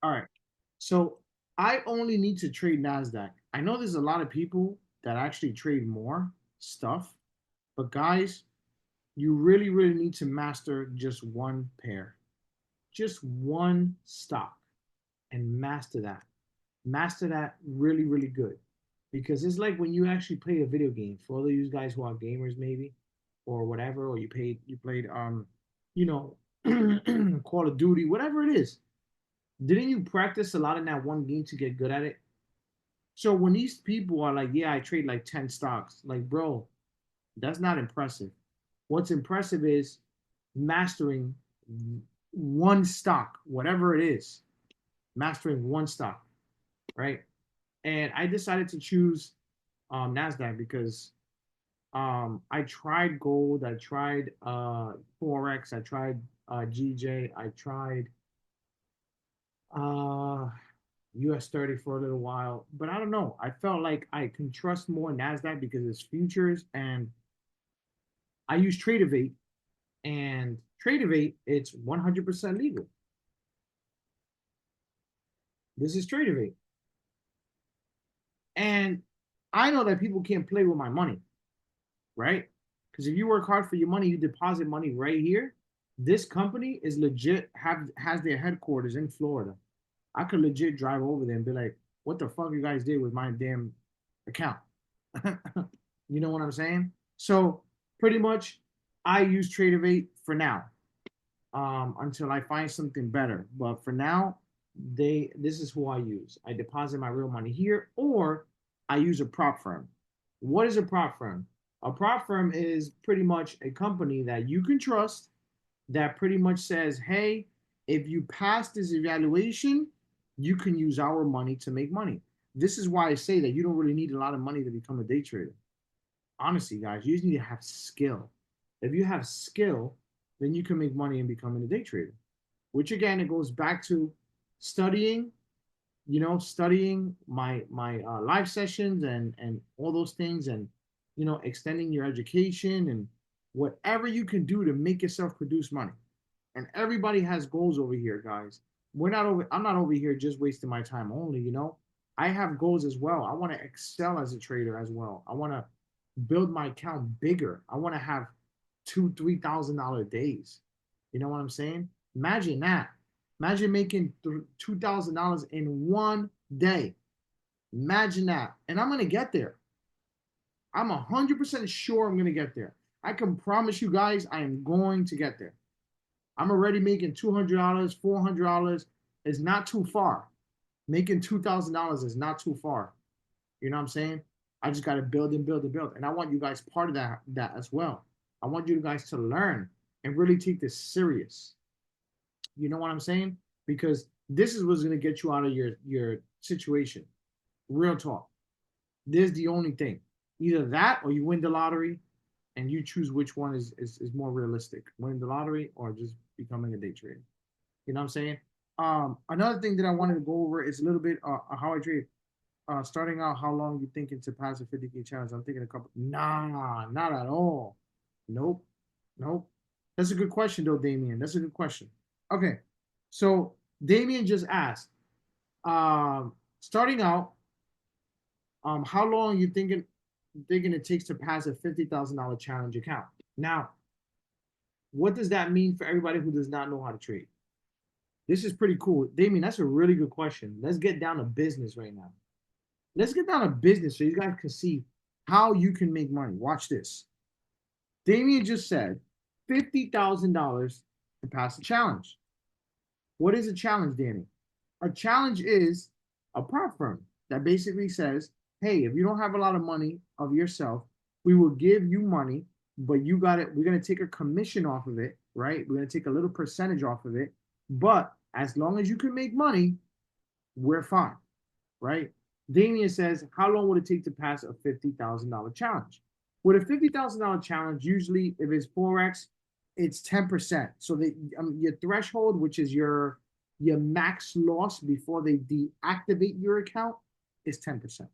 All right. So I only need to trade NASDAQ. I know there's a lot of people that actually trade more stuff, but guys, you really, really need to master just one pair, just one stock, and master that. Master that really, really good. Because it's like when you actually play a video game, for all of you guys who are gamers, maybe, or whatever, or you played you know, Call of Duty, whatever it is. Didn't you practice a lot in that one game to get good at it? So when these people are like, yeah, I trade like 10 stocks, like, bro, that's not impressive. What's impressive is mastering one stock, whatever it is, mastering one stock, right? And I decided to choose NASDAQ because I tried gold, I tried Forex, I tried GJ, I tried uh, US 30 for a little while, but I don't know. I felt like I can trust more NASDAQ because it's futures and I use Tradeovate and Tradeovate, it's 100% legal. This is Tradeovate. And I know that people can't play with my money, right? Because if you work hard for your money, you deposit money right here. This company is legit, has their headquarters in Florida. I could legit drive over there and be like, what the fuck you guys did with my damn account? You know what I'm saying? So pretty much I use Tradeovate for now, until I find something better. But for now, this is who I use. I deposit my real money here, or I use a prop firm. What is a prop firm? A prop firm is pretty much a company that you can trust that pretty much says, hey, if you pass this evaluation, you can use our money to make money. This is why I say that you don't really need a lot of money to become a day trader. Honestly, guys, you just need to have skill. If you have skill, then you can make money in becoming a day trader. Which again, it goes back to studying, studying my live sessions and all those things, and extending your education and whatever you can do to make yourself produce money. And everybody has goals over here, guys. I'm not over here just wasting my time only. I have goals as well. I want to excel as a trader as well. I want to build my account bigger. I want to have $2,000-3,000 days. You know what I'm saying? Imagine that. Imagine making $2,000 in one day. Imagine that. And I'm gonna get there. I'm 100% sure I'm gonna get there. I can promise you guys I am going to get there. I'm already making $200, $400 is not too far. Making $2,000 is not too far. You know what I'm saying? I just got to build and build and build. And I want you guys part of that as well. I want you guys to learn and really take this serious. You know what I'm saying? Because this is what's going to get you out of your situation. Real talk. This is the only thing. Either that or you win the lottery and you choose which one is more realistic. Winning the lottery or just becoming a day trader. You know what I'm saying? Another thing that I wanted to go over is a little bit how I trade. Starting out, how long you thinking to pass a 50K challenge? I'm thinking a couple. Nah, not at all. Nope, nope. That's a good question, though, Damien. That's a good question. Okay, so Damien just asked, starting out, how long you thinking it takes to pass a $50,000 challenge account? Now, what does that mean for everybody who does not know how to trade? This is pretty cool, Damien. That's a really good question. Let's get down to business right now. Let's get down to business so you guys can see how you can make money. Watch this. Damien just said $50,000 to pass a challenge. What is a challenge, Danny? A challenge is a prop firm that basically says, hey, if you don't have a lot of money of yourself, we will give you money, but you got it. We're going to take a commission off of it, right? We're going to take a little percentage off of it. But as long as you can make money, we're fine, right? Damien says, how long would it take to pass a $50,000 challenge? With a $50,000 challenge, usually if it's Forex, it's 10%. So your threshold, which is your max loss before they deactivate your account, is 10%.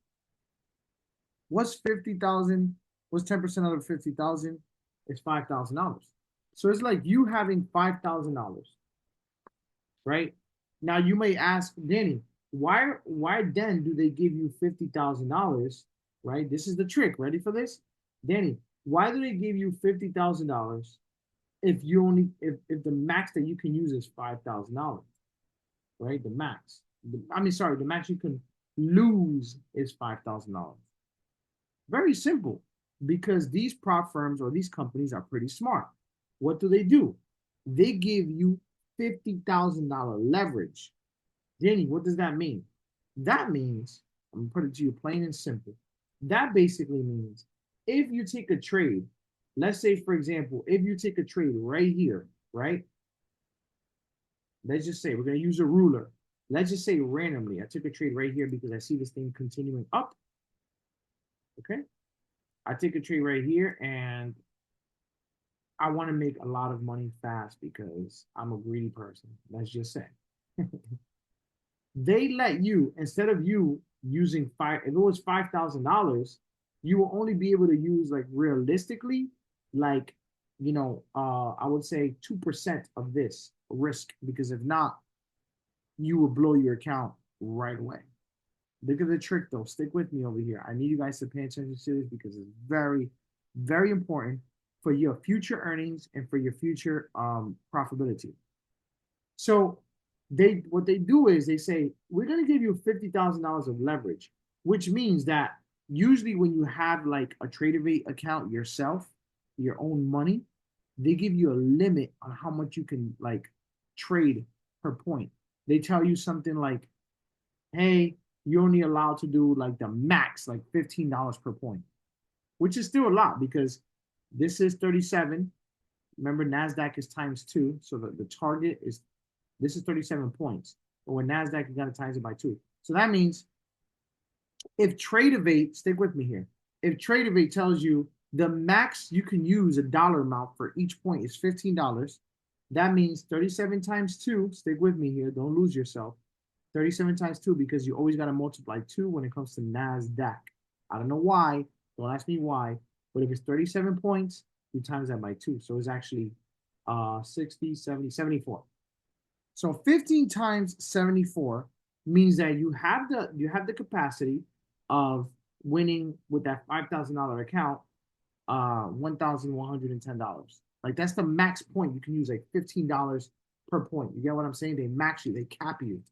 What's 50,000? What's 10% out of 50,000? It's $5,000. So it's like you having $5,000, right? Now you may ask, Danny, why then do they give you $50,000? Right? This is the trick. Ready for this? Danny, why do they give you $50,000 if you only if the max that you can use is $5,000? Right? The max. I mean, sorry, the max you can lose is $5,000. Very simple, because these prop firms or these companies are pretty smart. What do? They give you $50,000 leverage. Danny, what does that mean? That means, I'm gonna put it to you plain and simple. That basically means if you take a trade, let's say, for example, if you take a trade right here, right? Let's just say we're gonna use a ruler. Let's just say randomly, I took a trade right here because I see this thing continuing up. Okay. I take a trade right here and I want to make a lot of money fast because I'm a greedy person. Let's just say. They let you, instead of you using if it was $5,000, you will only be able to use, like, realistically, like, I would say 2% of this risk, because if not, you will blow your account right away. Look at the trick though. Stick with me over here. I need you guys to pay attention to this because it's very, very important for your future earnings and for your future profitability. So what they do is they say, we're going to give you $50,000 of leverage, which means that usually when you have like a TradeAvate account yourself, your own money, they give you a limit on how much you can like trade per point. They tell you something like, hey, you're only allowed to do like the max, like $15 per point, which is still a lot because this is 37. Remember, NASDAQ is times 2. So the target is, this is 37 points. But with NASDAQ, you got to times it by 2. So that means if TradeAvate, stick with me here, if TradeAvate tells you the max you can use a dollar amount for each point is $15, that means 37 times 2, stick with me here, don't lose yourself, 37 times 2, because you always got to multiply 2 when it comes to NASDAQ. I don't know why. Don't ask me why. But if it's 37 points, you times that by 2. So it's actually 60, 70, 74. So 15 times 74 means that you have the capacity of winning with that $5,000 account $1,110. Like, that's the max point you can use, like $15 per point. You get what I'm saying? They max you, they cap you,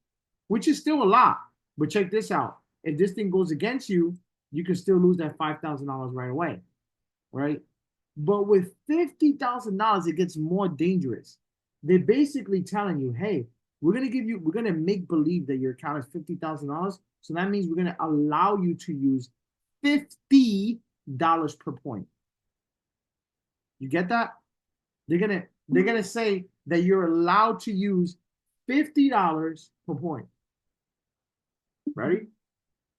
which is still a lot. But check this out. If this thing goes against you, you can still lose that $5,000 right away, right? But with $50,000, it gets more dangerous. They're basically telling you, hey, we're gonna make believe that your account is $50,000. So that means we're gonna allow you to use $50 per point. You get that? They're gonna say that you're allowed to use $50 per point. Ready?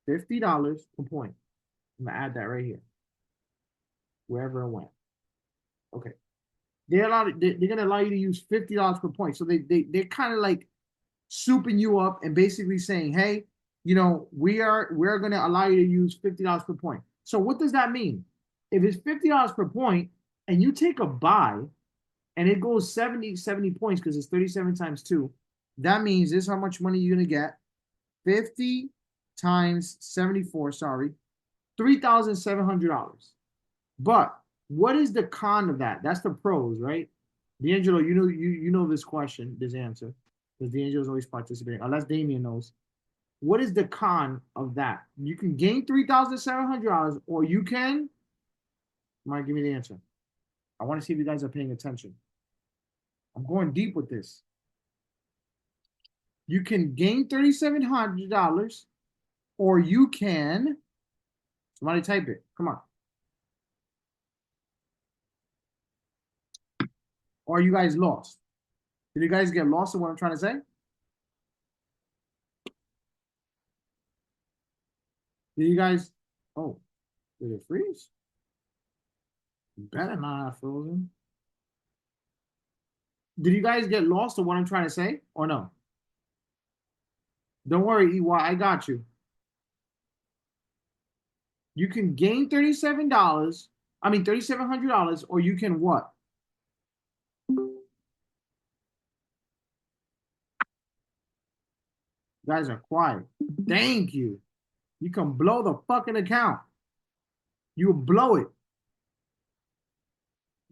$50 per point. I'm gonna add that right here. Wherever it went. Okay. They're gonna allow you to use $50 per point. So they're kind of like souping you up and basically saying, hey, we're gonna allow you to use $50 per point. So what does that mean? If it's $50 per point and you take a buy and it goes 70 points because it's 37 times 2, that means this is how much money you're gonna get. 50 times 74, sorry, $3,700. But what is the con of that? That's the pros, right? D'Angelo, you know this question, this answer, because D'Angelo is always participating, unless Damien knows. What is the con of that? You can gain $3,700, or you can. Mike, give me the answer. I want to see if you guys are paying attention. I'm going deep with this. You can gain $3,700, or you can. Somebody type it. Come on. Or you guys lost? Did you guys get lost in what I'm trying to say? Did you guys? Oh, did it freeze? Better not have frozen. Did you guys get lost in what I'm trying to say, or no? Don't worry, EY, I got you. You can gain $37. I mean $3,700, or you can what? You guys are quiet. Thank you. You can blow the fucking account. You will blow it.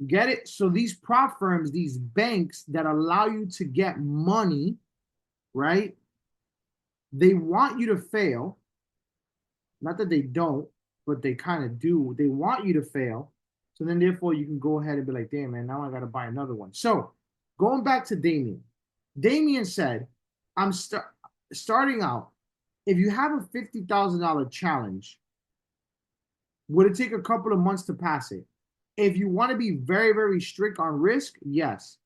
Get it? So these prop firms, these banks that allow you to get money, right? They want you to fail. Not that they don't, but they kind of do. They want you to fail. So then therefore you can go ahead and be like, damn, man, now I got to buy another one. So going back to Damien. Damien said, I'm starting out. If you have a $50,000 challenge, would it take a couple of months to pass it? If you want to be very, very strict on risk, yes.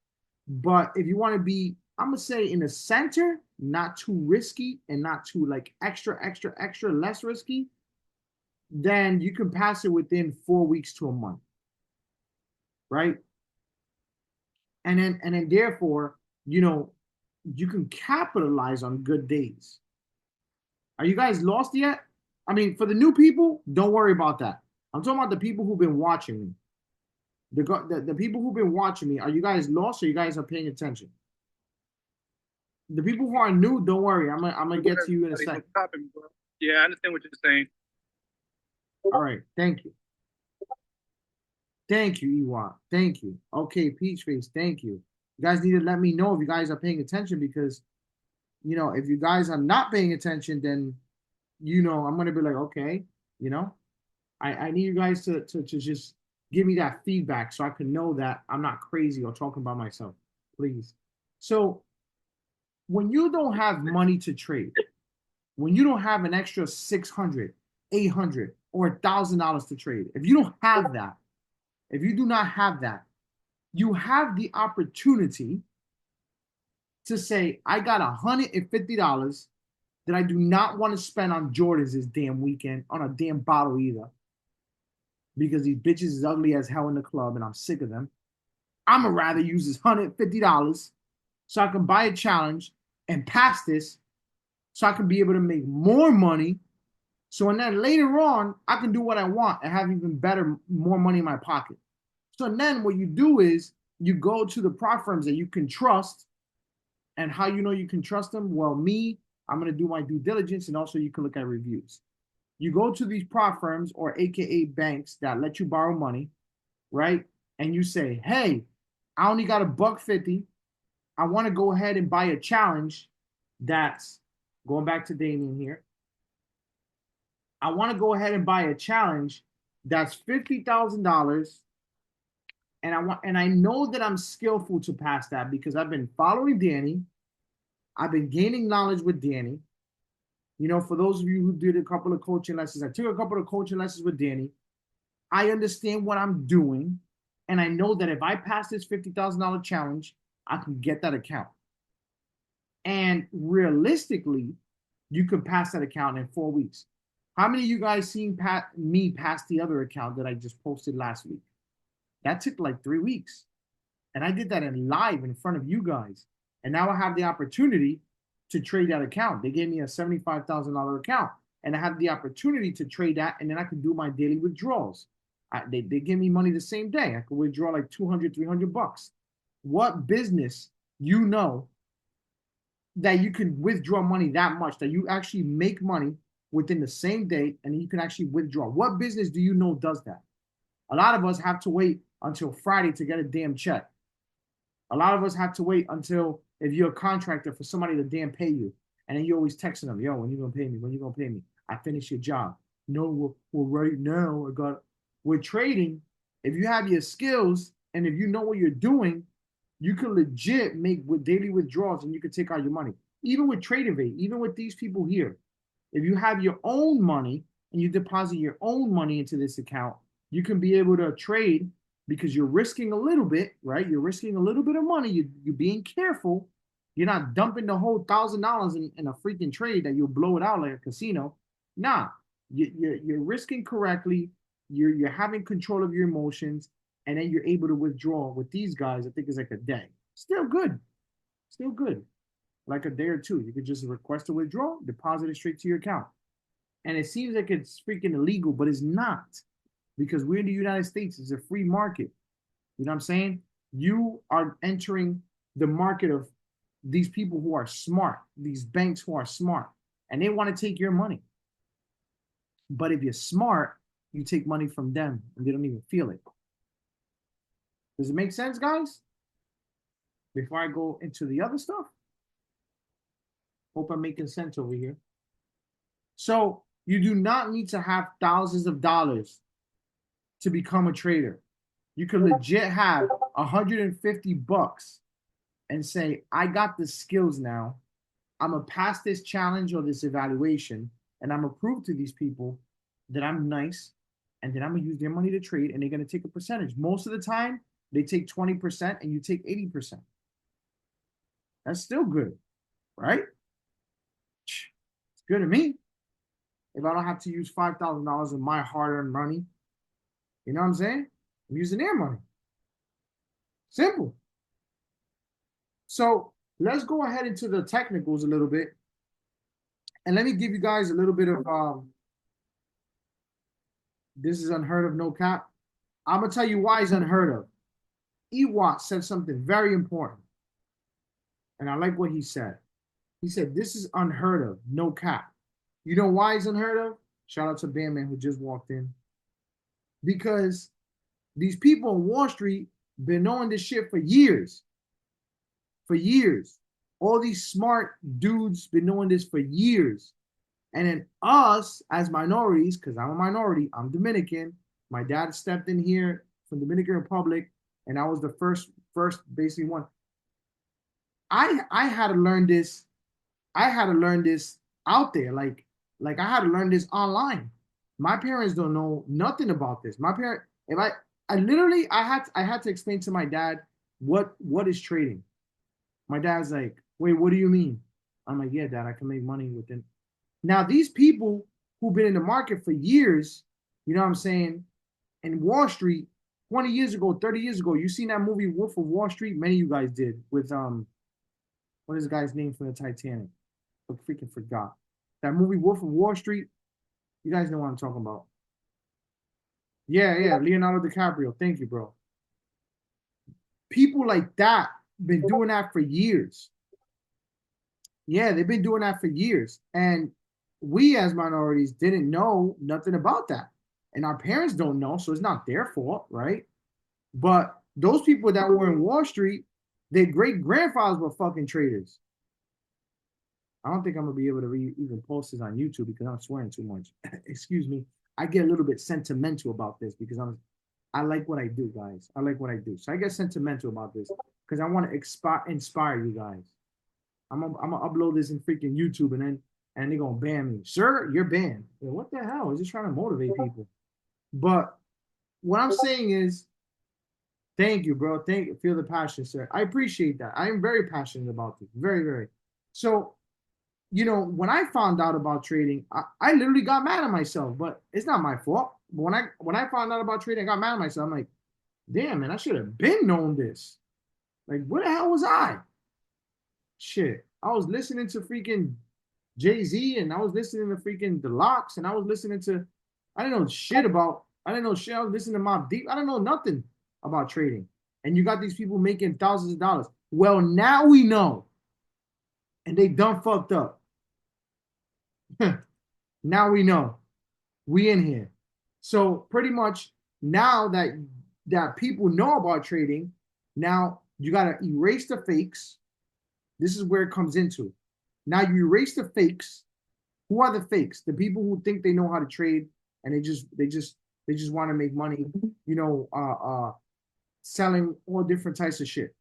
But if you want to be, I'm going to say in the center, not too risky and not too like extra less risky, then you can pass it within 4 weeks to a month. Right? And then therefore, you can capitalize on good days. Are you guys lost yet? I mean, for the new people, don't worry about that. I'm talking about the people who've been watching me. The people who've been watching me, are you guys lost or you guys are paying attention? The people who are new, don't worry. I'm gonna get to you in a second. Yeah, I understand what you're saying. All right, thank you. Thank you, Ewok. Thank you. Okay, Peach Face, thank you. You guys need to let me know if you guys are paying attention because, if you guys are not paying attention, then, I'm going to be like, okay, I need you guys to just give me that feedback so I can know that I'm not crazy or talking about myself, please. So when you don't have money to trade, when you don't have an extra 600, 800, or $1,000 to trade, if you don't have that, if you do not have that, you have the opportunity to say, I got $150 that I do not want to spend on Jordans this damn weekend, on a damn bottle either, because these bitches is ugly as hell in the club and I'm sick of them. I'm going to rather use this $150 so I can buy a challenge and pass this so I can be able to make more money. So and then later on, I can do what I want and have even better, more money in my pocket. So then what you do is you go to the prop firms that you can trust. And how you know you can trust them? Well, I'm going to do my due diligence and also you can look at reviews. You go to these prop firms or AKA banks that let you borrow money, right? And you say, hey, I only got $150. I want to go ahead and buy a challenge that's going back to Damien here. I want to go ahead and buy a challenge that's $50,000. And I know that I'm skillful to pass that because I've been following Danny. I've been gaining knowledge with Danny. For those of you who did a couple of coaching lessons, I took a couple of coaching lessons with Danny. I understand what I'm doing. And I know that if I pass this $50,000 challenge, I can get that account. And realistically, you can pass that account in 4 weeks. How many of you guys seen me pass the other account that I just posted last week? That took like 3 weeks. And I did that live in front of you guys. And now I have the opportunity to trade that account. They gave me a $75,000 account. And I have the opportunity to trade that. And then I can do my daily withdrawals. They give me money the same day. I can withdraw like 200, $300. What business that you can withdraw money that much, that you actually make money within the same day and you can actually withdraw? What business do you know does that? A lot of us have to wait until Friday to get a damn check. A lot of us have to wait until, if you're a contractor, for somebody to damn pay you. And then you're always texting them, yo, when you going to pay me? When you going to pay me? I finished your job. No, well, right now, we're trading. If you have your skills and if you know what you're doing, you can legit make with daily withdrawals and you can take out your money. Even with TradeAvate, even with these people here, if you have your own money and you deposit your own money into this account, you can be able to trade because you're risking a little bit, right? You're risking a little bit of money. You're being careful. You're not dumping the whole $1,000 in a freaking trade that you'll blow it out like a casino. Nah, you're risking correctly. You're having control of your emotions, and then you're able to withdraw. With these guys, I think it's like a day. Still good. Still good. Like a day or two. You could just request a withdrawal, deposit it straight to your account. And it seems like it's freaking illegal, but it's not. Because we're in the United States. It's a free market. You know what I'm saying? You are entering the market of these people who are smart, these banks who are smart, and they want to take your money. But if you're smart, you take money from them and they don't even feel it. Does it make sense, guys? Before I go into the other stuff, hope I'm making sense over here. So you do not need to have thousands of dollars to become a trader. You could legit have 150 bucks and say, I got the skills now. I'm gonna pass this challenge or this evaluation, and I'm gonna prove to these people that I'm nice, and then I'm gonna use their money to trade, and they're gonna take a percentage. Most of the time, they take 20% and you take 80%. That's still good, right? It's good to me. If I don't have to use $5,000 of my hard-earned money, you know what I'm saying? I'm using their money. Simple. So let's go ahead into the technicals a little bit. And let me give you guys a little bit of this is unheard of, no cap. I'm gonna tell you why it's unheard of. Ewat said something very important. And I like what he said. He said, this is unheard of, no cap. You know why it's unheard of? Shout out to Bandman who just walked in. Because these people on Wall Street been knowing this shit for years. For years. All these smart dudes been knowing this for years. And then us as minorities, because I'm a minority, I'm Dominican. My dad stepped in here from Dominican Republic, and I was the first basically one. I had to learn this. I had to learn this out there. Like I had to learn this online. My parents don't know nothing about this. My parent, if I literally I had to explain to my dad what is trading. My dad's like, wait, what do you mean? I'm like, yeah, dad, I can make money within. Now these people who've been in the market for years, you know what I'm saying, in Wall Street, 20 years ago, 30 years ago, you seen that movie Wolf of Wall Street? Many of you guys did with what is the guy's name from the Titanic? I freaking forgot. That movie Wolf of Wall Street. You guys know what I'm talking about. Yeah, Leonardo DiCaprio. Thank you, bro. People like that been doing that for years. Yeah, they've been doing that for years. And we as minorities didn't know nothing about that. And our parents don't know, so it's not their fault, right? But those people that were in Wall Street, their great grandfathers were fucking traders. I don't think I'm gonna be able to even post this on YouTube because I'm swearing too much. Excuse me. I get a little bit sentimental about this because I like what I do, guys. I like what I do. So I get sentimental about this because I want to inspire you guys. I'm gonna upload this in freaking YouTube and they're gonna ban me. Sir, you're banned. Yeah, what the hell? I was just trying to motivate people. But what I'm saying is, thank you, bro. Thank you. Feel the passion, sir. I appreciate that. I am very passionate about this. Very, very. So, you know, when I found out about trading, I literally got mad at myself, but it's not my fault. But when I found out about trading, I got mad at myself. I'm like, damn, man, I should have been known this. Like, where the hell was I? Shit. I was listening to freaking Jay-Z and I was listening to freaking The Locks and I was listening to, I didn't know shit about, I didn't know shit. I was listening to Mobb Deep. I don't know nothing about trading. And you got these people making thousands of dollars. Well, now we know. And they done fucked up. Now we know. We in here. So pretty much now that people know about trading, now you got to erase the fakes. This is where it comes into. Now you erase the fakes. Who are the fakes? The people who think they know how to trade and they just want to make money, you know, selling all different types of shit.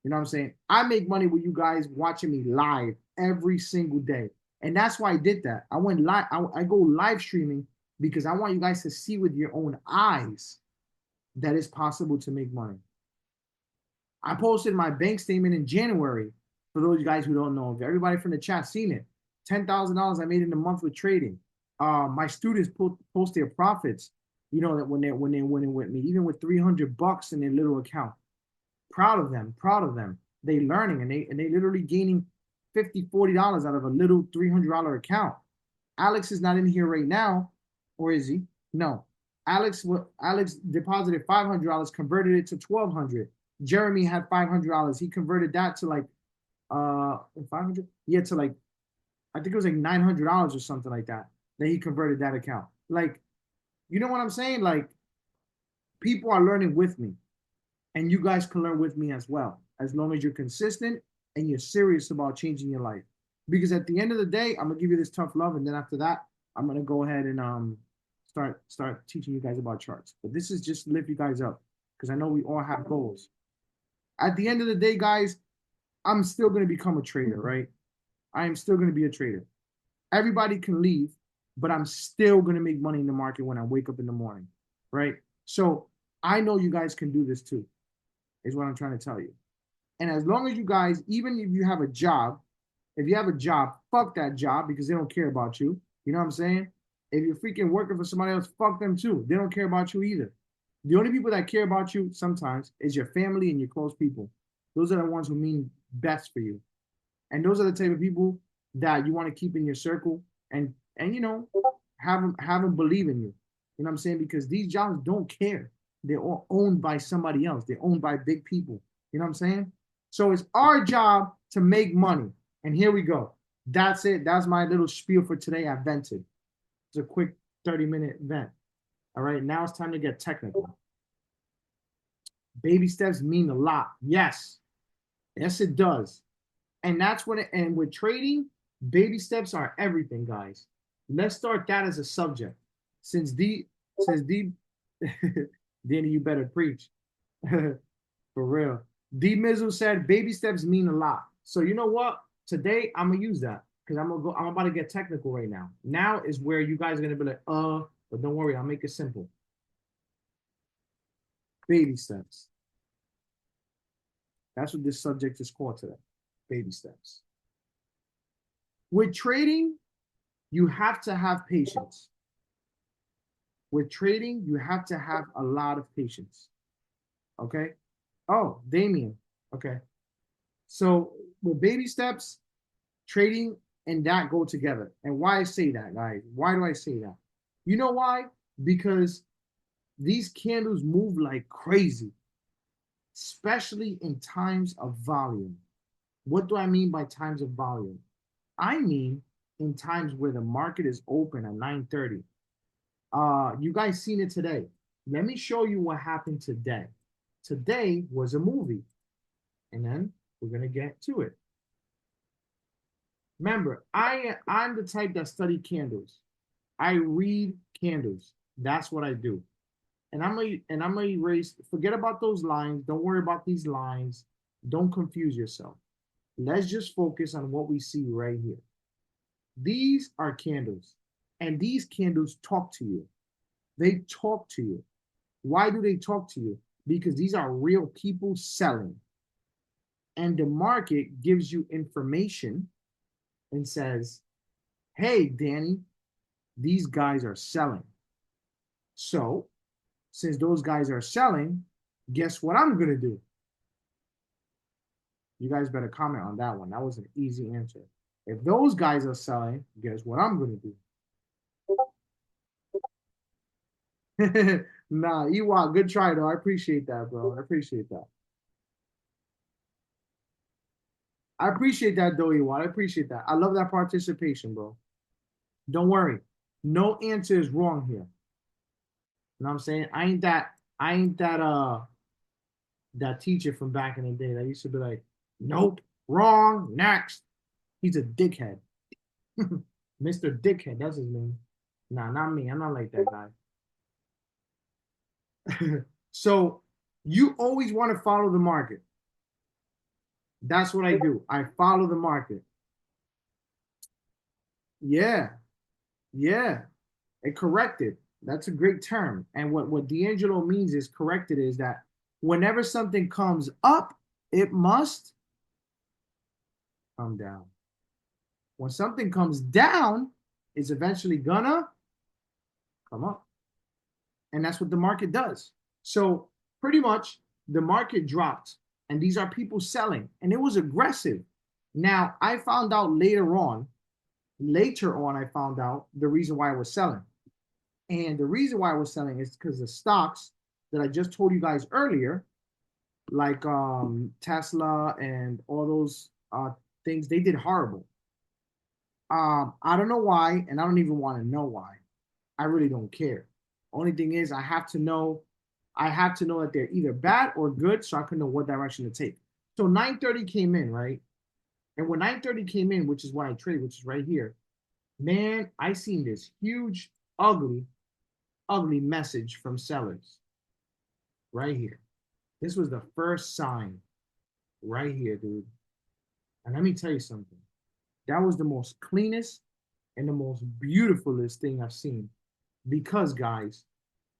You know what I'm saying? I make money with you guys watching me live every single day. And that's why I did that. I went live, I go live streaming because I want you guys to see with your own eyes that it's possible to make money. I posted my bank statement in January. For those guys who don't know, if everybody from the chat seen it, $10,000 I made in a month with trading. My students post their profits. You know that when they winning with me, even with $300 in their little account. Proud of them. Proud of them. They learning and they literally gaining $50, $40 out of a little $300 account. Alex is not in here right now, or is he? No. Alex deposited $500, converted it to $1,200. Jeremy had $500. He converted that to like 500, yeah, to like, I think it was like $900 or something like that, that he converted that account. Like, you know what I'm saying? Like, people are learning with me, and you guys can learn with me as well, as long as you're consistent and you're serious about changing your life. Because at the end of the day, I'm gonna give you this tough love, and then after that, I'm gonna go ahead and start teaching you guys about charts. But this is just to lift you guys up, because I know we all have goals. At the end of the day, guys, I'm still gonna become a trader, right? I am still gonna be a trader. Everybody can leave, but I'm still gonna make money in the market when I wake up in the morning, right? So I know you guys can do this too, is what I'm trying to tell you. And as long as you guys, even if you have a job, if you have a job, fuck that job because they don't care about you. You know what I'm saying? If you're freaking working for somebody else, fuck them too. They don't care about you either. The only people that care about you sometimes is your family and your close people. Those are the ones who mean best for you. And those are the type of people that you want to keep in your circle, and have them believe in you. You know what I'm saying? Because these jobs don't care. They're all owned by somebody else. They're owned by big people. You know what I'm saying? So it's our job to make money. And here we go. That's it. That's my little spiel for today. I vented. It's a quick 30-minute vent. All right. Now it's time to get technical. Baby steps mean a lot. Yes. Yes, it does. And that's what and with trading, baby steps are everything, guys. Let's start that as a subject. Since the Danny, you better preach. For real. D Mizzle said baby steps mean a lot. So you know what? Today I'm gonna use that because I'm about to get technical right now. Now is where you guys are gonna be like, but don't worry, I'll make it simple. Baby steps. That's what this subject is called today. Baby steps. With trading, you have to have patience. With trading, you have to have a lot of patience. Okay. Oh, Damien. Okay. So with baby steps, trading and that go together. And why I say that, guys? Why do I say that? You know why? Because these candles move like crazy, especially in times of volume. What do I mean by times of volume? I mean in times where the market is open at 9:30. You guys seen it today. Let me show you what happened today. Today was a movie, and then we're gonna get to it. Remember, I'm the type that study candles. I read candles. That's what I do. And I'm gonna erase. Forget about those lines. Don't worry about these lines. Don't confuse yourself. Let's just focus on what we see right here. These are candles, and these candles talk to you. They talk to you. Why do they talk to you? Because these are real people selling. And the market gives you information and says, hey, Danny, these guys are selling. So, since those guys are selling, guess what I'm going to do? You guys better comment on that one. That was an easy answer. If those guys are selling, guess what I'm going to do? Nah, Ewok, good try, though. I appreciate that, bro. I appreciate that. I appreciate that, though, Ewok. I appreciate that. I love that participation, bro. Don't worry. No answer is wrong here. You know what I'm saying? I ain't that teacher from back in the day that used to be like, nope, wrong, next. He's a dickhead. Mr. Dickhead, that's his name. Nah, not me. I'm not like that guy. So you always want to follow the market. That's what I do. I follow the market. Yeah, yeah. It corrected. That's a great term. And what D'Angelo means is corrected is that whenever something comes up, it must come down. When something comes down, it's eventually gonna come up. And that's what the market does. So pretty much the market dropped, and these are people selling, and it was aggressive. Now I found out later on, I found out the reason why I was selling. And the reason why I was selling is because the stocks that I just told you guys earlier, like Tesla and all those uh things. They did horrible. I don't know why, and I don't even want to know why. I really don't care. Only thing is, I have to know that they're either bad or good, so I can know what direction to take. So 9:30 came in, right? And when 9:30 came in, which is why I trade, which is right here, man, I seen this huge, ugly, ugly message from sellers right here. This was the first sign right here, dude. And let me tell you something. That was the most cleanest and the most beautifulest thing I've seen. Because, guys,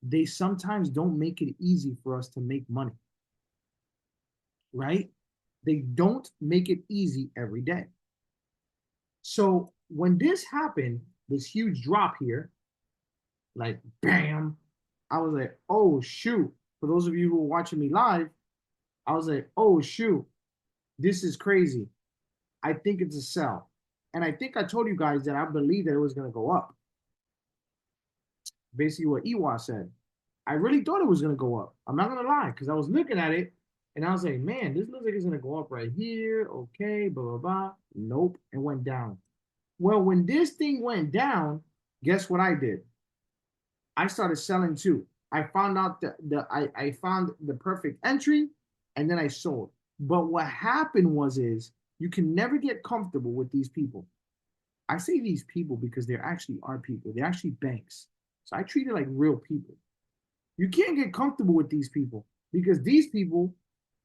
they sometimes don't make it easy for us to make money, right? They don't make it easy every day. So when this happened, this huge drop here, like bam, I was like, oh shoot. For those of you who are watching me live, I was like, oh shoot, this is crazy. I think it's a sell. And I think I told you guys that I believe that it was going to go up. Basically, what Iwa said. I really thought it was going to go up. I'm not going to lie, because I was looking at it and I was like, man, this looks like it's going to go up right here. Okay, blah, blah, blah. Nope, it went down. Well, when this thing went down, guess what I did? I started selling too. I found out I found the perfect entry and then I sold. But what happened is you can never get comfortable with these people. I say these people because they're actually our people. They're actually banks. So I treat it like real people. You can't get comfortable with these people because these people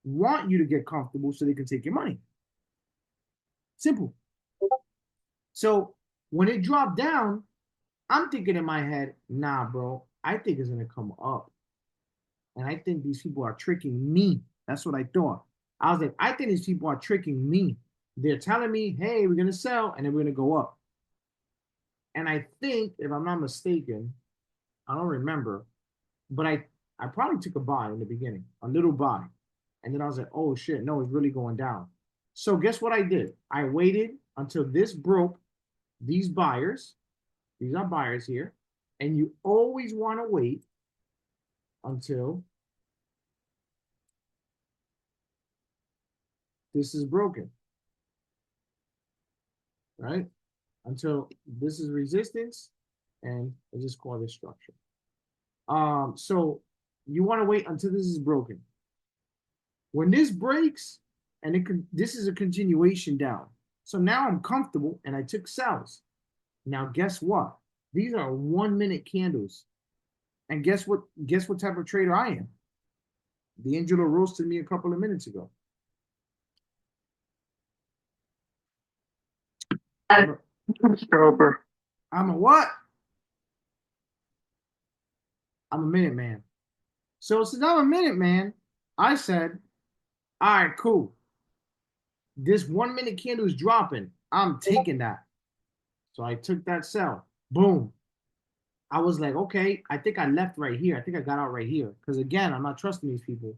want you to get comfortable so they can take your money. Simple. So when it dropped down, I'm thinking in my head, nah, bro, I think it's gonna come up. And I think these people are tricking me. That's what I thought. I was like, I think these people are tricking me. They're telling me, hey, we're gonna sell and then we're gonna go up. And I think, if I'm not mistaken, I don't remember, but I probably took a buy in the beginning, a little buy. And then I was like, oh shit, no, it's really going down. So guess what I did? I waited until this broke these buyers. These are buyers here. And you always want to wait until this is broken, right? Until this is resistance, and I just call this structure. So you want to wait until this is broken. When this breaks, and this is a continuation down. So now I'm comfortable, and I took sells. Now guess what? These are 1 minute candles, and guess what? Guess what type of trader I am? The Angelo roasted me a couple of minutes ago. Scalper. I'm a what? I'm a minute man. So since I'm a minute man, I said, all right, cool. This 1 minute candle is dropping. I'm taking that. So I took that sell. Boom. I was like, okay, I think I left right here. I think I got out right here. Because again, I'm not trusting these people.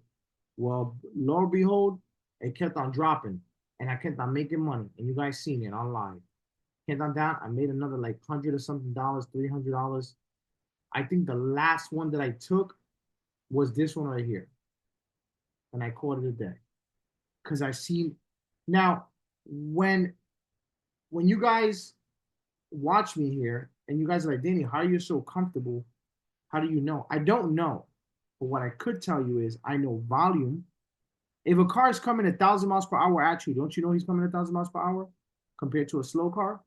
Well, lo and behold, it kept on dropping. And I kept on making money. And you guys seen it online. Kept on down. I made another like 100 or something dollars, $300. I think the last one that I took was this one right here. And I called it a day. Because I seen now when you guys watch me here and you guys are like, Danny, how are you so comfortable? How do you know? I don't know. But what I could tell you is I know volume. If a car is coming 1,000 miles per hour, actually, don't you know he's coming 1,000 miles per hour compared to a slow car?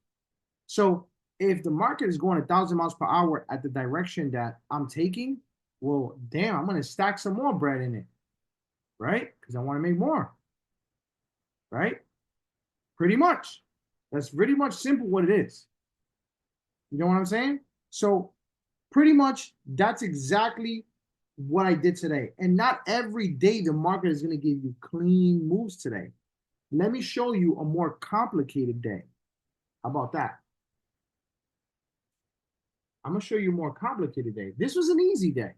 So if the market is going 1,000 miles per hour at the direction that I'm taking, well, damn, I'm gonna stack some more bread in it, right? Because I want to make more, right? Pretty much. That's pretty much simple what it is. You know what I'm saying? So pretty much that's exactly what I did today. And not every day the market is going to give you clean moves today. Let me show you a more complicated day. How about that? I'm going to show you a more complicated day. This was an easy day,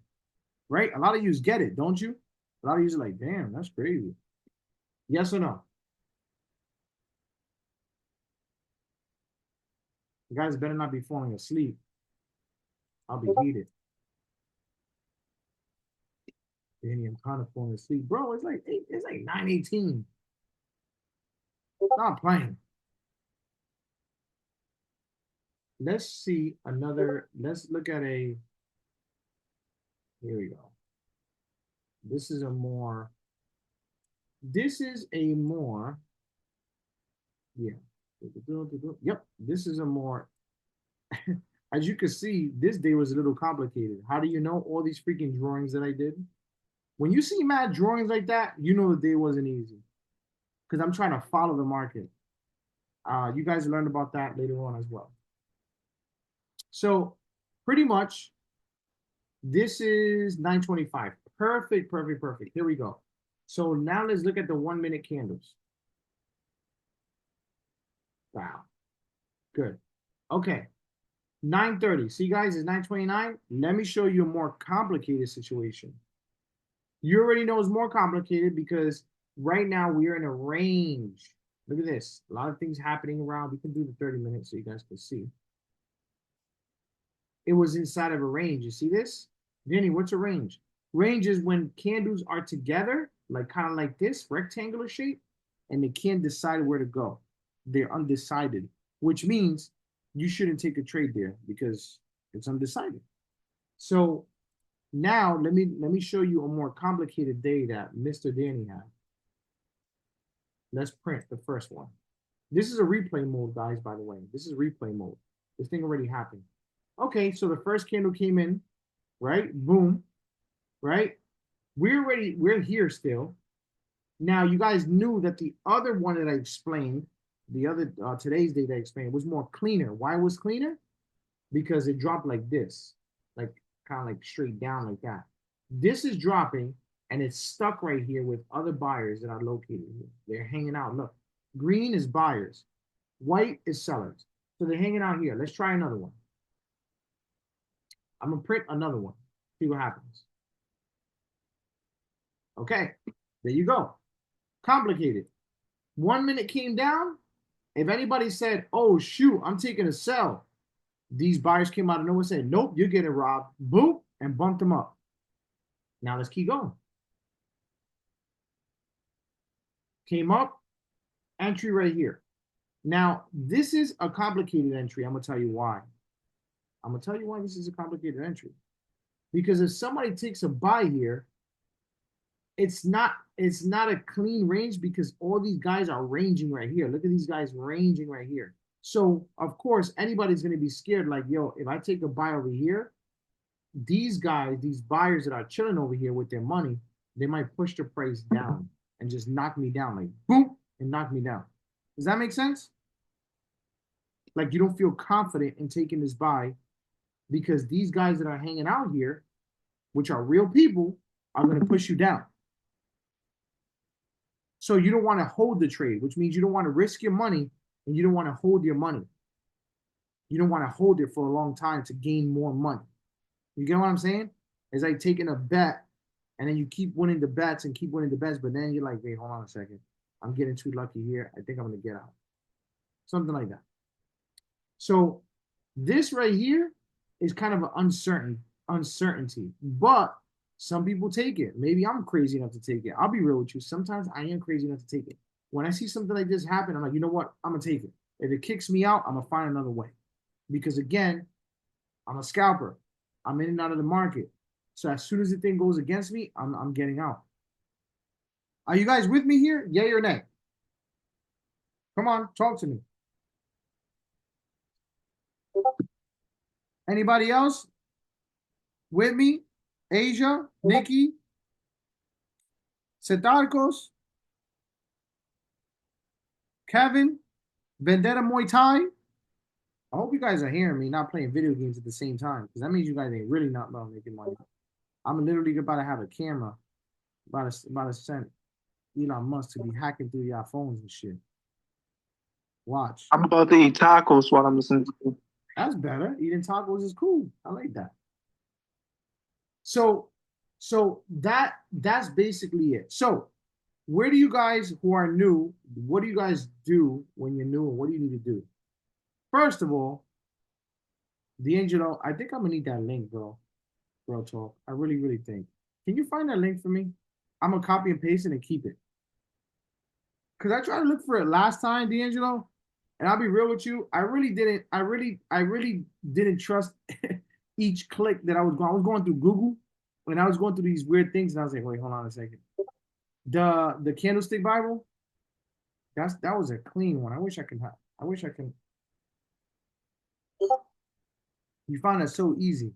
right? A lot of you get it, don't you? A lot of you are like, damn, that's crazy. Yes or no? You guys better not be falling asleep. I'll be heated. Danny, I'm kind of falling asleep. Bro, it's like 9:18. Stop playing. Let's see another. Let's look at a. Here we go. This is a more. This is a more. Yeah. Yep. This is a more. As you can see, this day was a little complicated. How do you know all these freaking drawings that I did? When you see mad drawings like that, you know the day wasn't easy. Because I'm trying to follow the market. You guys learned about that later on as well. So pretty much, this is 925. Perfect, perfect, perfect. Here we go. So now let's look at the 1 minute candles. Wow. Good. Okay. 9:30. See, guys, it's 9:29. Let me show you a more complicated situation. You already know it's more complicated because right now we are in a range. Look at this. A lot of things happening around. We can do the 30 minutes so you guys can see. It was inside of a range. You see this? Danny, what's a range? Range is when candles are together, like kind of like this, rectangular shape, and they can't decide where to go. They're undecided, which means you shouldn't take a trade there because it's undecided. So now let me show you a more complicated day that Mr. Danny had. Let's print the first one. This is a replay mode, guys, by the way. This is replay mode. This thing already happened. Okay, so the first candle came in, right? Boom, right? We're here still. Now, you guys knew that the other one that I explained, the other today's day that I explained, was more cleaner. Why was cleaner? Because it dropped like this, like kind of like straight down like that. This is dropping and it's stuck right here with other buyers that are located here. They're hanging out. Look, green is buyers, white is sellers. So they're hanging out here. Let's try another one. I'm gonna print another one. See what happens. Okay, there you go. Complicated. 1 minute came down. If anybody said, "Oh shoot, I'm taking a sell," these buyers came out of nowhere and said, "Nope, you're getting robbed." Boom, and bumped them up. Now let's keep going. Came up, entry right here. Now this is a complicated entry. I'm gonna tell you why. I'm gonna tell you why this is a complicated entry. Because if somebody takes a buy here, it's not a clean range because all these guys are ranging right here. Look at these guys ranging right here. So of course anybody's gonna be scared, like, yo, if I take a buy over here, these guys, these buyers that are chilling over here with their money, they might push the price down and just knock me down, like boom, and knock me down. Does that make sense? Like you don't feel confident in taking this buy because these guys that are hanging out here, which are real people, are going to push you down. So you don't want to hold the trade, which means you don't want to risk your money and you don't want to hold your money. You don't want to hold it for a long time to gain more money. You get what I'm saying? It's like taking a bet and then you keep winning the bets and keep winning the bets, but then you're like, wait, hold on a second. I'm getting too lucky here. I think I'm going to get out. Something like that. So this right here is kind of an uncertainty, but some people take it. Maybe I'm crazy enough to take it. I'll be real with you. Sometimes I am crazy enough to take it. When I see something like this happen, I'm like, you know what? I'm gonna take it. If it kicks me out, I'm gonna find another way. Because again, I'm a scalper. I'm in and out of the market. So as soon as the thing goes against me, I'm getting out. Are you guys with me here? Yay or nay? Come on, talk to me. Anybody else with me? Asia, Nikki, Cetarcos, Kevin, Vendetta Muay Thai. I hope you guys are hearing me, not playing video games at the same time, because that means you guys ain't really not about making money. I'm literally about to have a camera, about to send Elon Musk to be hacking through your phones and shit. Watch. I'm about to eat tacos while I'm listening to you. That's better. Eating tacos is cool. I like that. So that's basically it. So where do you guys who are new, what do you guys do when you're new, and what do you need to do? First of all, D'Angelo, I think I'm gonna need that link, bro. Bro, talk. I really, really think. Can you find that link for me? I'm gonna copy and paste it and keep it. because I tried to look for it last time, D'Angelo, and I'll be real with you. I really didn't. I really didn't trust each click that I was going. I was going through Google, and I was going through these weird things, and I was like, wait, hold on a second. The Candlestick Bible. That was a clean one. I wish I could have. I wish I could. You found that so easy.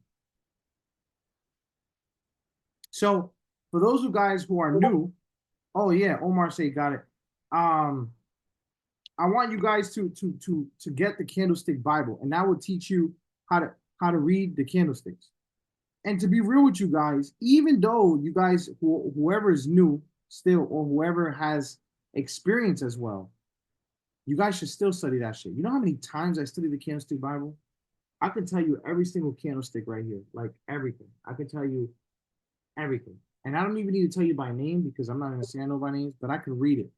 So for those of guys who are new, oh yeah, Omar say got it. Um, I want you guys to get the Candlestick Bible, and that will teach you how to how to read the candlesticks. And to be real with you guys, even though you guys whoever is new still or whoever has experience as well, you guys should still study that shit. You know how many times I studied the Candlestick Bible? I can tell you every single candlestick right here, like everything. I can tell you everything. And I don't even need to tell you by name because I'm not going to say I know by names, but I can read it.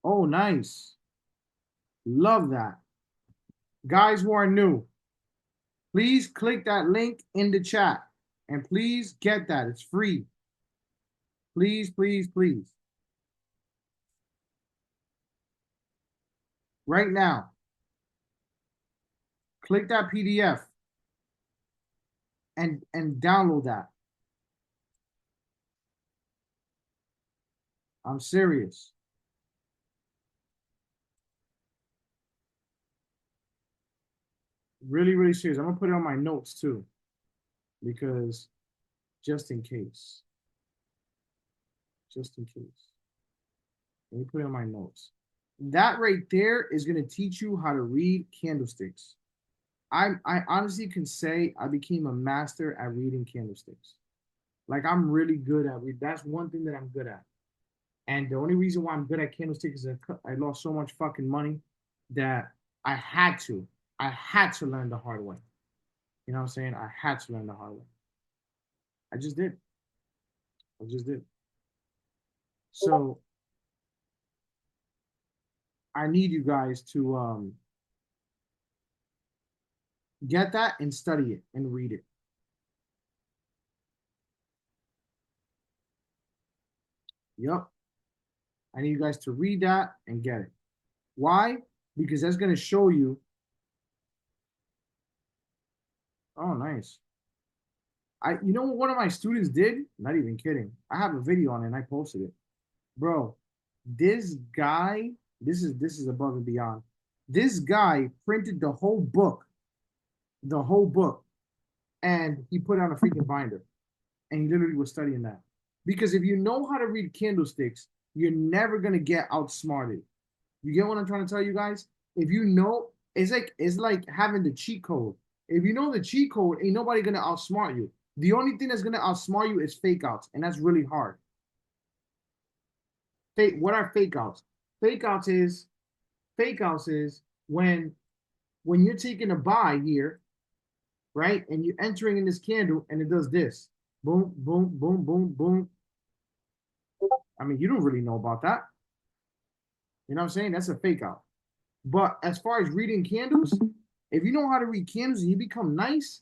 Oh, nice. Love that. Guys who are new, please click that link in the chat and please get that. It's free. Please, please, please. Right now, click that PDF and download that. I'm serious. Really, really serious. I'm gonna put it on my notes too, because just in case. Just in case. Let me put it on my notes. That right there is gonna teach you how to read candlesticks. I honestly can say I became a master at reading candlesticks. Like I'm really good at read. That's one thing that I'm good at. And the only reason why I'm good at candlesticks is I lost so much fucking money that I had to. I had to learn the hard way. You know what I'm saying? I had to learn the hard way. I just did. I just did. So I need you guys to get that and study it and read it. Yep. I need you guys to read that and get it. Why? Because that's going to show you. Oh, nice. You know what one of my students did? Not even kidding. I have a video on it and I posted it. Bro, this guy, this is above and beyond. This guy printed the whole book, and he put it on a freaking binder. And he literally was studying that. Because if you know how to read candlesticks, you're never gonna get outsmarted. You get what I'm trying to tell you guys? If you know, it's like having the cheat code. If you know the cheat code, ain't nobody gonna outsmart you. The only thing that's gonna outsmart you is fake outs, and that's really hard. Fake. What are fake outs? Fake outs is fake outs is when you're taking a buy here, right, and you're entering in this candle, and it does this, boom, boom, boom, boom, boom. I mean, you don't really know about that. You know what I'm saying? That's a fake out. But as far as reading candles, if you know how to read candles and you become nice,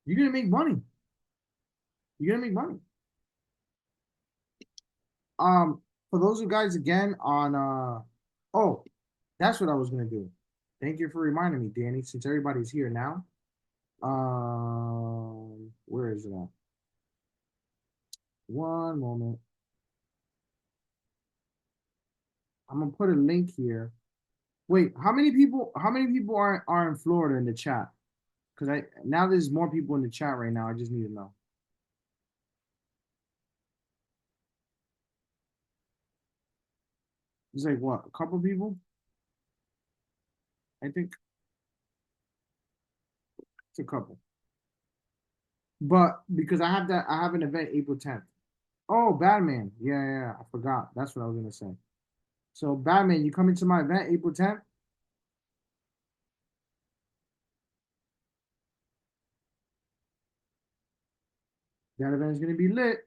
you're gonna make money. You're gonna make money. For those of you guys again on oh, that's what I was gonna do. Thank you for reminding me, Danny, since everybody's here now. Where is it at? One moment. I'm gonna put a link here. Wait, how many people are in Florida in the chat? Because I now there's more people in the chat right now. I just need to know. It's like what, a couple people? I think it's a couple. But because I have an event April 10th. Oh, Batman. Yeah, yeah, yeah, I forgot. That's what I was gonna say. So Batman, you coming to my event April 10th? That event is gonna be lit,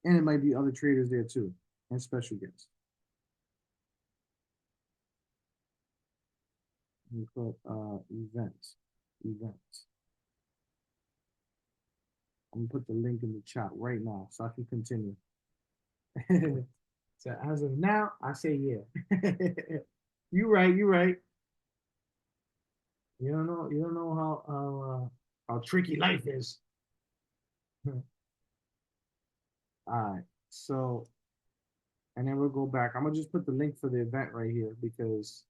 and it might be other traders there too, and special guests. We put events. Events. I'm gonna put the link in the chat right now so I can continue. So as of now, I say yeah. You right, you right. You don't know how tricky life is. All right. So, and then we'll go back. I'm gonna just put the link for the event right here because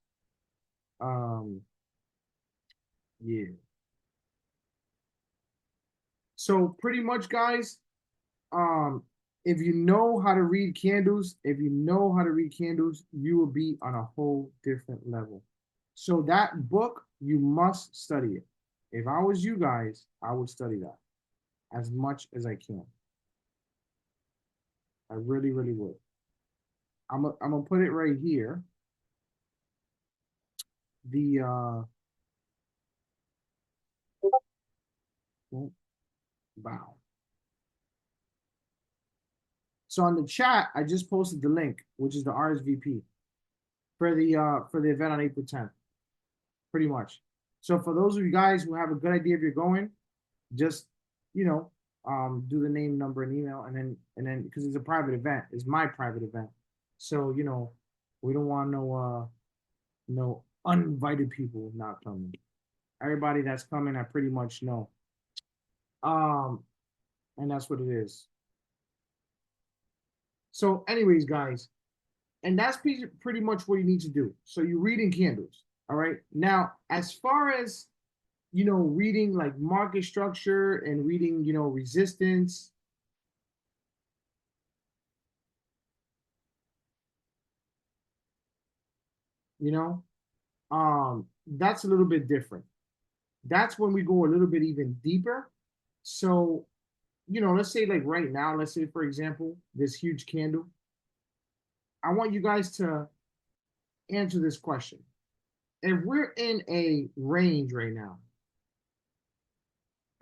um yeah. So pretty much guys, um if you know how to read candles, you will be on a whole different level. So that book, you must study it. If I was you guys, I would study that as much as I can. I really, really would. I'm gonna put it right here. The oh, wow. So on the chat, I just posted the link, which is the RSVP for the event on April 10th, pretty much. So for those of you guys who have a good idea if you're going, just you know, do the name, number, and email, and then because it's a private event, it's my private event. So we don't want no uninvited people not coming. Everybody that's coming, I pretty much know. Um, and that's what it is. So, anyways, guys, and that's pretty much what you need to do. So you're reading candles. All right. Now, as far as reading like market structure and reading, resistance, you know, that's a little bit different. That's when we go a little bit even deeper. So, let's say like right now, let's say for example, this huge candle. I want you guys to answer this question. If we're in a range right now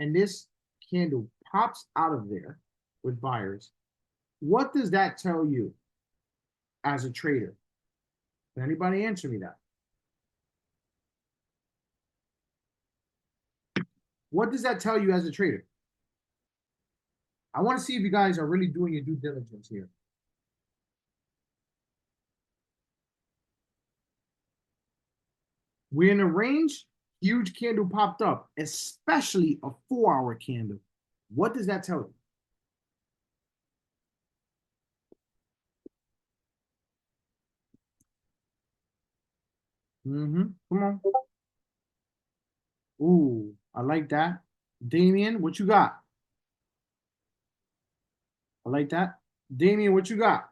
and this candle pops out of there with buyers, what does that tell you as a trader? Can anybody answer me that? What does that tell you as a trader? I want to see if you guys are really doing your due diligence here. We're in a range, huge candle popped up, especially a 4 hour candle. What does that tell you? Come on. Ooh, I like that. Damien, what you got? I like that. Damien, what you got?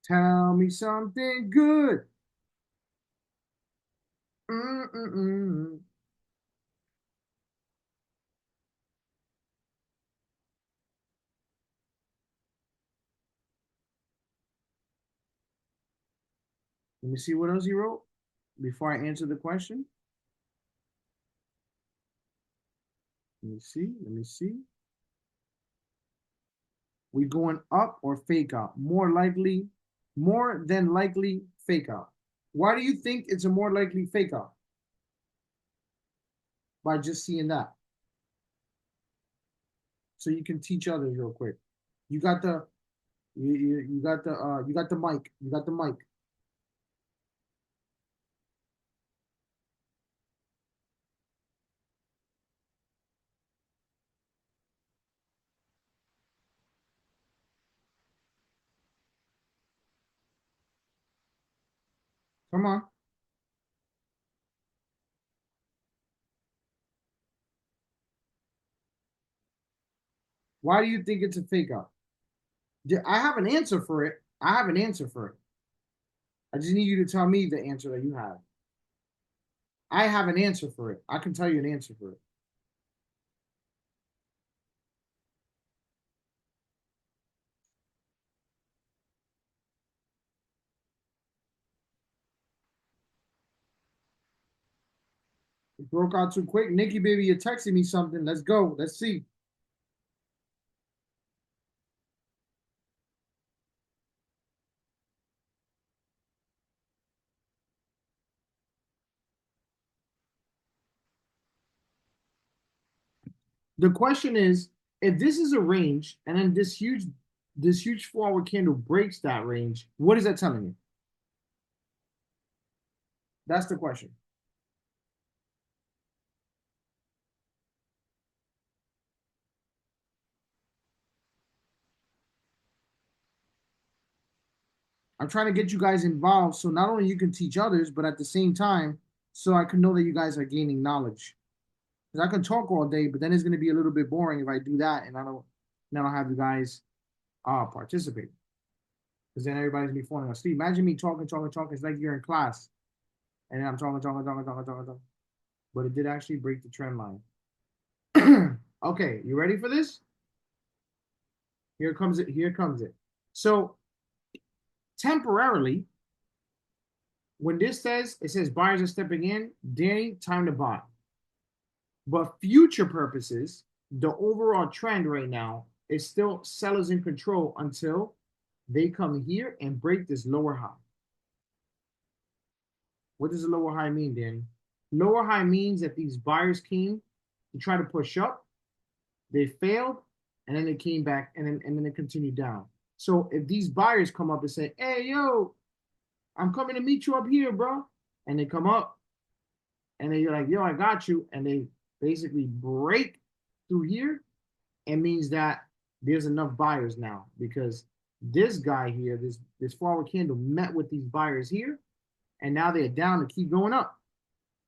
Tell me something good. Mm-mm-mm. Let me see what else he wrote before I answer the question. Let me see. Let me see. We going up or fake out? More than likely fake out. Why do you think it's a more likely fake out? By just seeing that. So you can teach others real quick. You got the you got the mic. You got the mic. Come on. Why do you think it's a fake out? I have an answer for it. I have an answer for it. I just need you to tell me the answer that you have. I have an answer for it. I can tell you an answer for it. It broke out too quick. Nikki, baby, you're texting me something. Let's go. Let's see. The question is, If this is a range and then this huge forward candle breaks that range, what is that telling you? That's the question. I'm trying to get you guys involved so not only you can teach others, but at the same time, so I can know that you guys are gaining knowledge. Because I can talk all day, but then it's going to be a little bit boring if I do that and I don't have you guys participate. Because then everybody's gonna be falling asleep. Imagine me talking, talking, talking. It's like you're in class, and then I'm talking, talking, talking, talking, talking, talking. But it did actually break the trend line. Okay, you ready for this? Here comes it. Here comes it. So temporarily, when this says it says buyers are stepping in, Danny, time to buy. But future purposes, the overall trend right now is still sellers in control until they come here and break this lower high. What does a lower high mean, Danny? Lower high means that these buyers came to try to push up, they failed, and then they came back, and then they continued down. So if these buyers come up and say, "Hey, yo, I'm coming to meet you up here, bro," and they come up, and then you're like, "Yo, I got you," and they basically break through here, it means that there's enough buyers now because this guy here, this forward candle met with these buyers here, and now they're down to keep going up.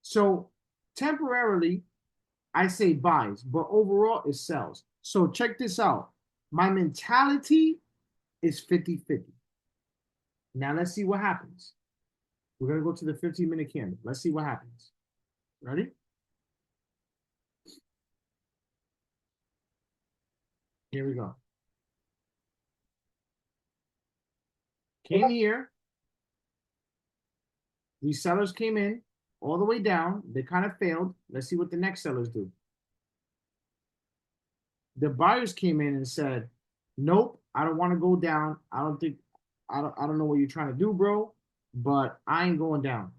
So temporarily, I say buys, but overall it sells. So check this out. My mentality is 50-50. Now let's see what happens. We're going to go to the 15-minute candle. Let's see what happens. Ready? Here we go. Came here. These sellers came in all the way down. They kind of failed. Let's see what the next sellers do. The buyers came in and said, "Nope, I don't want to go down. I don't know what you're trying to do, bro, but I ain't going down."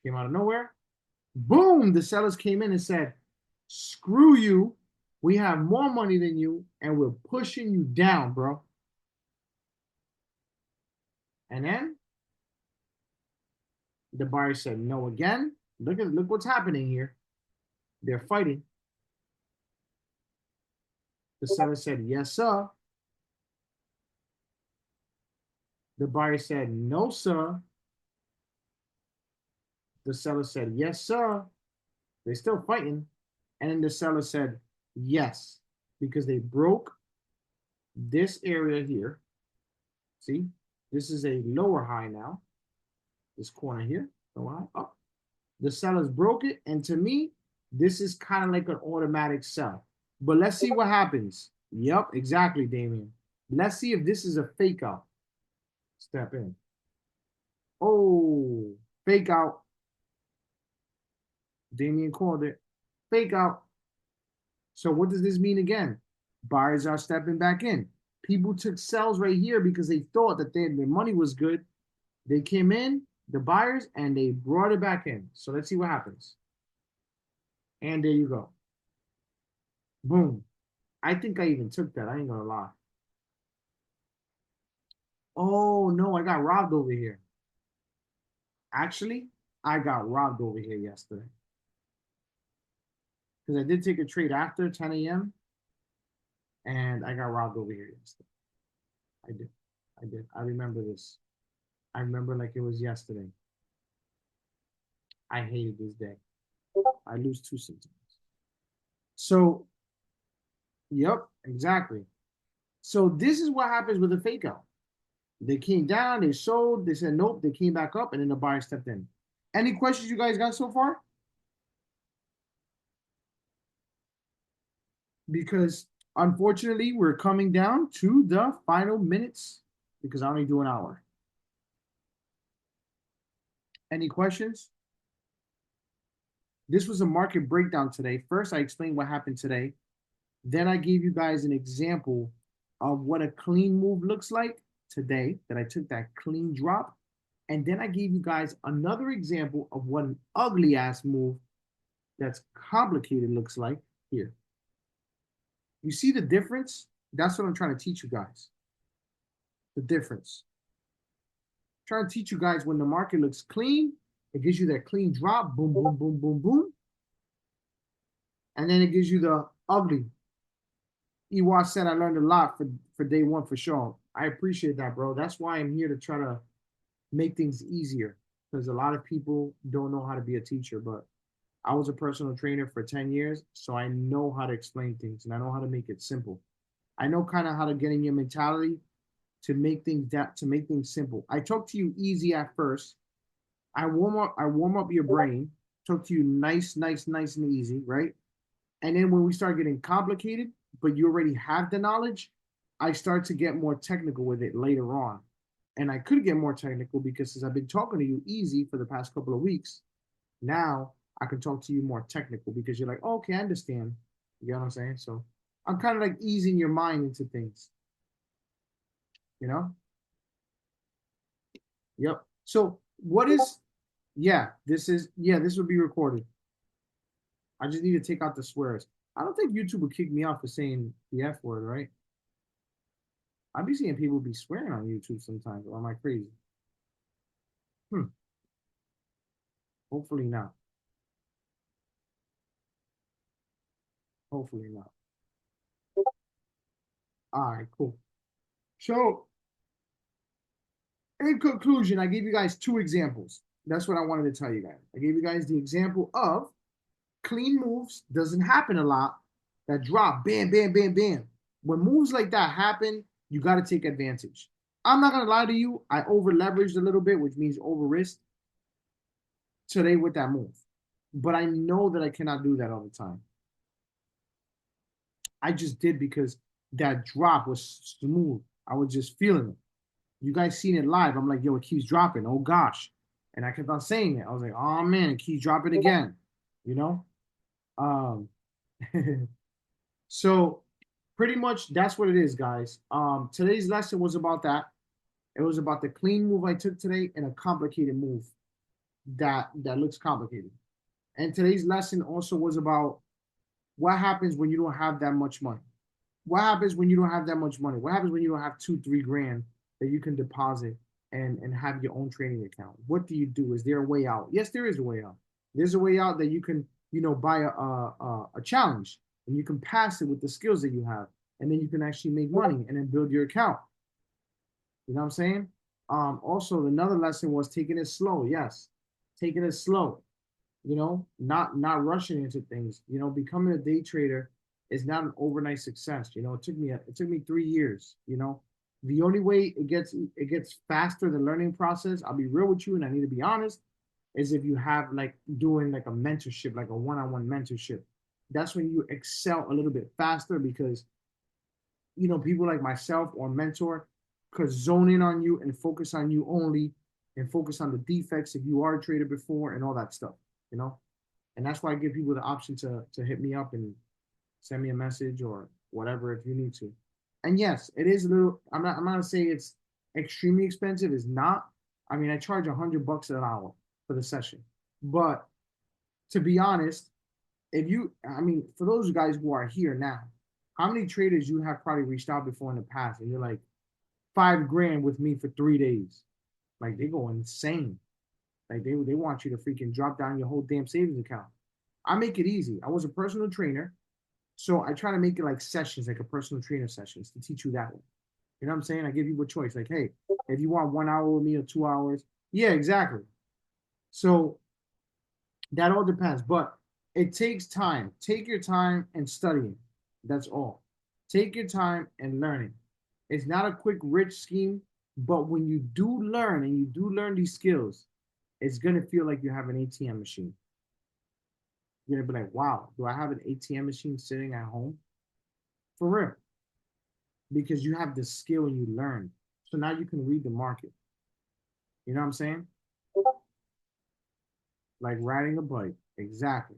Came out of nowhere. Boom, the sellers came in and said, "Screw you. We have more money than you, and we're pushing you down, bro." And then the buyer said no again. Look what's happening here. They're fighting. The seller said, "Yes, sir." The buyer said, "No, sir." The seller said, "Yes, sir." They're still fighting. And then the seller said, "Yes," because they broke this area here. See, this is a lower high now. This corner here, lower high, up. The sellers broke it. And to me, this is kind of like an automatic sell. But let's see what happens. Yep, exactly, Damien. Let's see if this is a fake out. Step in. Oh, fake out. Damien called it. Fake out. So what does this mean again? Buyers are stepping back in. People took sells right here because they thought that their money was good. They came in, the buyers, and they brought it back in. So let's see what happens. And there you go. Boom. I think I even took that. I ain't gonna lie. Oh no, I got robbed over here. Actually, I got robbed over here yesterday. Because I did take a trade after 10 a.m. and I got robbed over here yesterday. I did. I did. I remember this. I remember like it was yesterday. I hated this day. I lose two sometimes. So, yep, exactly. So this is what happens with a fake out. They came down, they sold, they said nope, they came back up, and then the buyer stepped in. Any questions you guys got so far? Because unfortunately, we're coming down to the final minutes because I only do an hour. Any questions? This was a market breakdown today. First, I explained what happened today. Then I gave you guys an example of what a clean move looks like today, that I took that clean drop. And then I gave you guys another example of what an ugly ass move that's complicated looks like here. You see the difference? That's what I'm trying to teach you guys. The difference. I'm trying to teach you guys when the market looks clean, it gives you that clean drop, boom, boom, boom, boom, boom. And then it gives you the ugly. Ewa said I learned a lot for day one for sure. I appreciate that, bro. That's why I'm here to try to make things easier because a lot of people don't know how to be a teacher, but I was a personal trainer for 10 years, so I know how to explain things and I know how to make it simple. I know kind of how to get in your mentality to make things simple. I talk to you easy at first. I warm up your brain, talk to you nice and easy, right? And then when we start getting complicated, but you already have the knowledge, I start to get more technical with it later on. And I could get more technical because since I've been talking to you easy for the past couple of weeks, now I can talk to you more technical because you're like, oh, okay, I understand. You know what I'm saying? So I'm kind of like easing your mind into things, you know? Yep. So what is, yeah, this will be recorded. I just need to take out the swears. I don't think YouTube would kick me off for saying the F word, right? I be seeing people be swearing on YouTube sometimes. Or am I crazy? Hmm. Hopefully not. Hopefully not. All right, cool. So, in conclusion, I gave you guys two examples. That's what I wanted to tell you guys. I gave you guys the example of clean moves doesn't happen a lot. That drop, bam, bam, bam, bam. When moves like that happen, you got to take advantage. I'm not gonna lie to you. I over leveraged a little bit, which means over risked today with that move. But I know that I cannot do that all the time. I just did because that drop was smooth. I was just feeling it. You guys seen it live. I'm like, yo, it keeps dropping. Oh gosh. And I kept on saying it. I was like, oh man, it keeps dropping again. You know? Um so pretty much that's what it is, guys. Today's lesson was about that. It was about the clean move I took today and a complicated move that looks complicated. And today's lesson also was about what happens when you don't have that much money. What happens when you don't have that much money? What happens when you don't have 2, 3 grand that you can deposit and have your own trading account? What do you do? Is there a way out? Yes, there is a way out. There's a way out that you can, buy a challenge and you can pass it with the skills that you have, and then you can actually make money and then build your account. You know what I'm saying? Also, another lesson was taking it slow. Yes, taking it slow. Not rushing into things. Becoming a day trader is not an overnight success. It took me 3 years. The only way it gets faster the learning process. I'll be real with you, and I need to be honest. Is if you have like doing like a mentorship, like a one-on-one mentorship. That's when you excel a little bit faster because people like myself or mentor could zone in on you and focus on you only and focus on the defects if you are a trader before and all that stuff, you know? And that's why I give people the option to hit me up and send me a message or whatever if you need to. And yes, it is a little, I'm not gonna say it's extremely expensive, it's not. I mean, I charge $100 an hour for the session. But to be honest, for those guys who are here now, how many traders you have probably reached out before in the past and you're like 5 grand with me for 3 days? Like they go insane. Like they want you to freaking drop down your whole damn savings account. I make it easy. I was a personal trainer, so I try to make it like sessions, like a personal trainer sessions to teach you that way. You know what I'm saying? I give you a choice. Like, hey, if you want 1 hour with me or 2 hours, yeah, exactly. So that all depends, but it takes time. Take your time and studying. That's all. Take your time and learning. It's not a quick rich scheme, but when you do learn and you do learn these skills, it's gonna feel like you have an ATM machine. You're gonna be like, wow, do I have an ATM machine sitting at home? For real. Because you have the skill and you learn. So now you can read the market. You know what I'm saying? Like riding a bike. Exactly.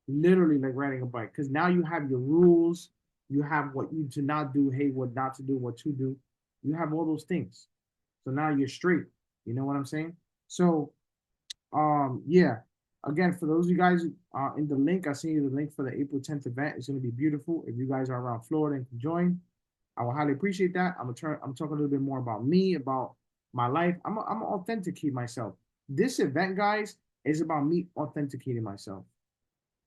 Literally like riding a bike. Because now you have your rules, you have what you to not do, hey, what not to do, what to do. You have all those things. So now you're straight. You know what I'm saying? So yeah. Again, for those of you guys in the link, I sent you the link for the April 10th event. It's going to be beautiful. If you guys are around Florida and can join, I will highly appreciate that. I'm talking a little bit more about me, about my life. I'm authenticate myself. This event, guys, is about me authenticating myself.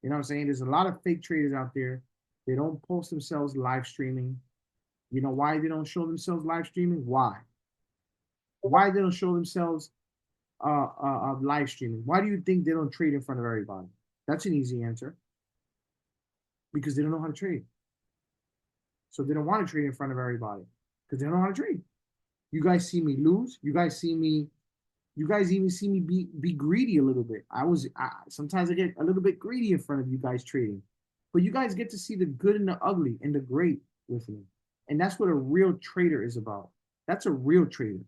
You know what I'm saying? There's a lot of fake traders out there. They don't post themselves live streaming. You know why they don't show themselves live streaming? Why? Why they don't show themselves live streaming? Why do you think they don't trade in front of everybody? That's an easy answer. Because they don't know how to trade. So they don't want to trade in front of everybody because they don't know how to trade. You guys see me lose. You guys even see me be greedy a little bit. Sometimes I get a little bit greedy in front of you guys trading. But you guys get to see the good and the ugly and the great with me. And that's what a real trader is about. That's a real trader.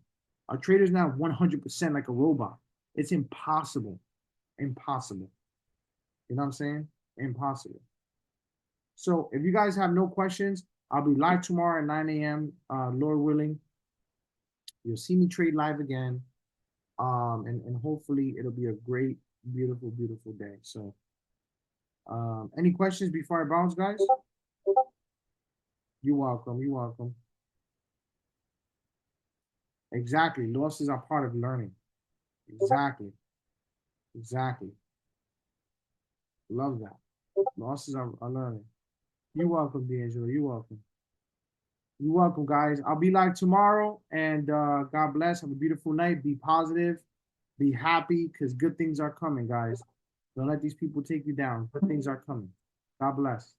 A trader is not 100% like a robot. It's impossible. Impossible. You know what I'm saying? Impossible. So if you guys have no questions, I'll be live tomorrow at 9 a.m. Lord willing. You'll see me trade live again. And hopefully it'll be a great, beautiful, beautiful day. So any questions before I bounce, guys? You're welcome. You're welcome. Exactly. Losses are part of learning. Exactly. Exactly. Love that. Losses are learning. You're welcome, D'Angelo. You're welcome. You're welcome, guys. I'll be live tomorrow, and God bless. Have a beautiful night. Be positive. Be happy, because good things are coming, guys. Don't let these people take you down. Good things are coming. God bless.